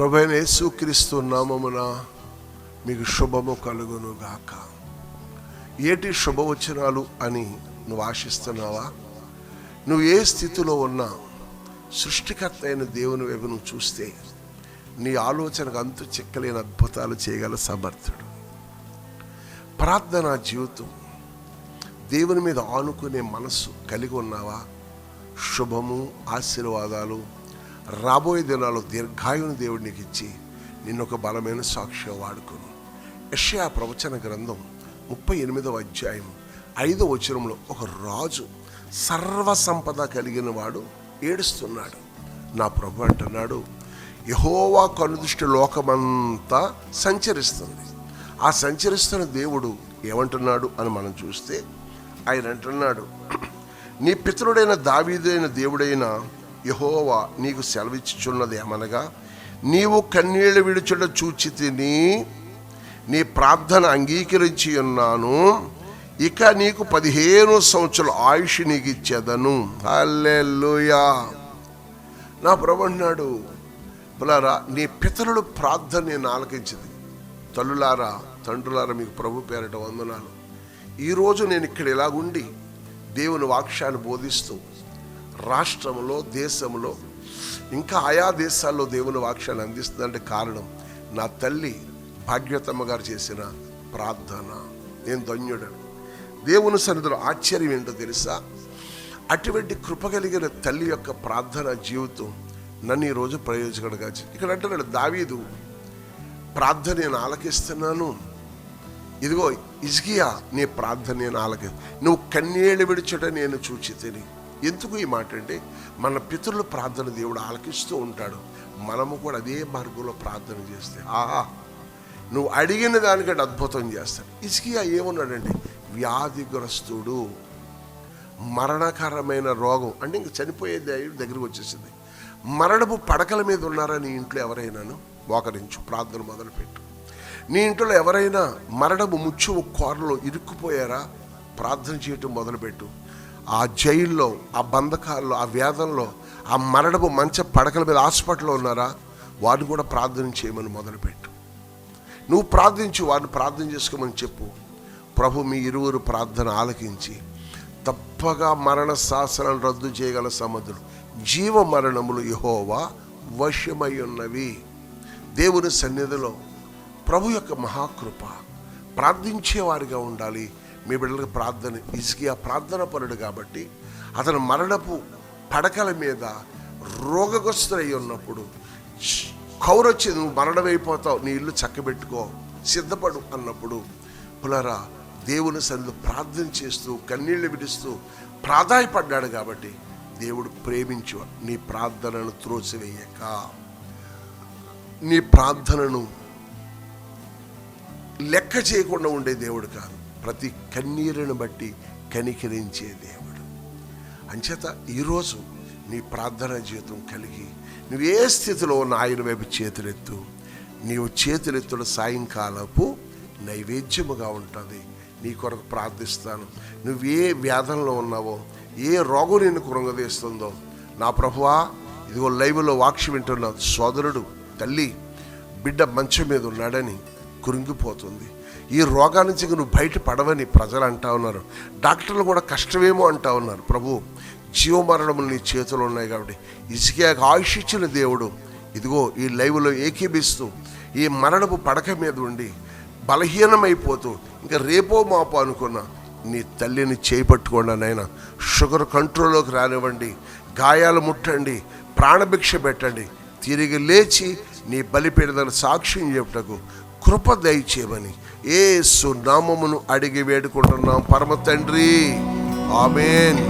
ప్రభువైన యేసుక్రీస్తు నామమున మీకు శుభము కలుగును గాక. ఏటి శుభవచనాలు అని నువ్వు ఆశిస్తున్నావా? నువ్వు ఏ స్థితిలో ఉన్నా సృష్టికర్త అయిన దేవుని వైపు నువ్వు చూస్తే నీ ఆలోచనకు అంతు చిక్కలేని అద్భుతాలు చేయగల సమర్థుడు. ప్రార్థనా జీవితం, దేవుని మీద ఆనుకునే మనస్సు కలిగి ఉన్నావా? శుభము, ఆశీర్వాదాలు రాబోయే దినాల్లో దీర్ఘాయుని దేవుడు నీకు ఇచ్చి నిన్ను ఒక బలమైన సాక్షిగా వాడుకును. యెషయా ప్రవచన గ్రంథం 38వ అధ్యాయం 5వ వచనంలో ఒక రాజు సర్వ సంపద కలిగిన వాడు ఏడుస్తున్నాడు. నా ప్రభు అంటున్నాడు, యెహోవా కనుదృష్టి లోకమంతా సంచరిస్తుంది. ఆ సంచరిస్తున్న దేవుడు ఏమంటున్నాడు అని మనం చూస్తే ఆయన అంటున్నాడు, నీ పితరుడైన దావీదైన దేవుడైన యెహోవా నీకు సెలవిచ్చుచున్నది ఏమనగా, నీవు కన్నీళ్లు విడుచుట చూచి తిని నీ ప్రార్థన అంగీకరించి ఉన్నాను. ఇక నీకు 15 సంవత్సరాల ఆయుష్ నీకు ఇచ్చేదను. హల్లెలూయా. నా ప్రభు అన్నాడు, బలారా నీ పితరుల ప్రార్థన నేను ఆలకించింది. తల్లులారా, తండ్రులారా, మీకు ప్రభు పేరట వందనాలు. ఈరోజు నేను ఇక్కడ ఇలాగుండి దేవుని వాక్యాన్ని బోధిస్తూ రాష్ట్రంలో, దేశంలో, ఇంకా ఆయా దేశాల్లో దేవుని వాక్యాన్ని అందిస్తుందంటే కారణం నా తల్లి భాగ్యతమ్మ గారు చేసిన ప్రార్థన. నేను ధన్యుడను. దేవుని సన్నిధిలో ఆశ్చర్యం ఏంటో తెలుసా? అటువంటి కృప కలిగిన తల్లి యొక్క ప్రార్థన జీవితం నన్ను ఈరోజు ప్రయోజకుడుగా ఇక్కడ అంటున్నాడు దావీదు, ప్రార్థన నేను ఆలకిస్తున్నాను. ఇదిగో హిజ్కియా, నీ ప్రార్థన నేను నువ్వు కన్నీళ్లు విడిచుట నేను చూచి తిని. ఎందుకు ఈ మాట అంటే, మన పితరుల ప్రార్థన దేవుడు ఆలకిస్తూ ఉంటాడు. మనము కూడా అదే మార్గంలో ప్రార్థన చేస్తే నువ్వు అడిగిన దానికంటే అద్భుతం చేస్తాడు. హిజ్కియా ఏమన్నాడంటే, వ్యాధిగ్రస్తుడు, మరణకరమైన రోగం అంటే ఇంక చనిపోయే దగ్గరికి వచ్చేసింది. మరణపు పడకల మీద ఉన్నారా నీ ఇంట్లో ఎవరైనాను? మోకరించు, ప్రార్థన మొదలుపెట్టు. నీ ఇంట్లో ఎవరైనా మరణపు ముచ్చు కోరలో ఇరుక్కుపోయారా? ప్రార్థన చేయటం మొదలుపెట్టు. ఆ జైల్లో, ఆ బంధకాల్లో, ఆ వేదనలో, ఆ మరణపు మంచ పడకల మీద హాస్పిటల్లో ఉన్నారా? వారిని కూడా ప్రార్థన చేయమని మొదలుపెట్టు. నువ్వు ప్రార్థించు, వారిని ప్రార్థన చేసుకోమని చెప్పు. ప్రభు మీ ఇరువురు ప్రార్థన ఆలకించి తప్పగా మరణ శాసనాలు రద్దు చేయగల సమర్థుడు. జీవ మరణములు యెహోవా వశమై ఉన్నవి. దేవుని సన్నిధిలో ప్రభు యొక్క మహాకృప, ప్రార్థించేవారిగా ఉండాలి. మీ బిడ్డలకు ప్రార్థన. హిజ్కియా ప్రార్థన పరుడు కాబట్టి అతను మరణపు పడకల మీద రోగగ్రస్తులై ఉన్నప్పుడు కౌరొచ్చి నువ్వు మరణమైపోతావు, నీ ఇల్లు చక్కబెట్టుకో, సిద్ధపడు అన్నప్పుడు పులరా దేవుని సన్నిధిలో ప్రార్థన చేస్తూ కన్నీళ్లు విడుస్తూ ప్రాధాయపడ్డాడు. కాబట్టి దేవుడు ప్రేమించు. నీ ప్రార్థనను త్రోసివేయక, నీ ప్రార్థనను లెక్క చేయకుండా ఉండే దేవుడు కాదు, ప్రతి కన్నీరును బట్టి కనికరించే దేవుడు. అంచేత ఈరోజు నీ ప్రార్థనా జీవితం కలిగి నువ్వు ఏ స్థితిలో ఉన్న ఆయన వైపు చేతులెత్తు. నీవు చేతులెత్తుడు సాయంకాలపు నైవేద్యముగా ఉంటుంది. నీ కొరకు ప్రార్థిస్తాను. నువ్వు ఏ వ్యాధంలో ఉన్నావో, ఏ రోగం నిన్ను కృంగదీస్తుందో, నా ప్రభువా, ఇదిగో లైవ్లో వాక్యం వింటున్న సోదరుడు, తల్లి, బిడ్డ మంచం మీద ఉన్నాడని కృంగిపోతుంది. ఈ రోగాల నుంచి నువ్వు బయటపడవని ప్రజలు అంటా ఉన్నారు. డాక్టర్లు కూడా కష్టమేమో అంటా ఉన్నారు. ప్రభు, జీవమరణములు నీ చేతులు ఉన్నాయి కాబట్టి హిజ్కియాకు ఆయుష్ ఇచ్చిన దేవుడు ఇదిగో ఈ లైవ్లో ఏకీభిస్తూ ఈ మరణపు పడక మీద ఉండి బలహీనమైపోతూ ఇంకా రేపో మాపో అనుకున్న నీ తల్లిని చేపట్టుకోండి నాయన. షుగర్ కంట్రోల్లోకి రానివ్వండి, గాయాలు ముట్టండి, ప్రాణభిక్ష పెట్టండి, తిరిగి లేచి నీ బలిపీడలను సాక్ష్యం చెప్పుటకు కృప దయచేయమని యేసు నామమును అడిగి వేడుకుంటున్నాం పరమ తండ్రి. ఆమేన్.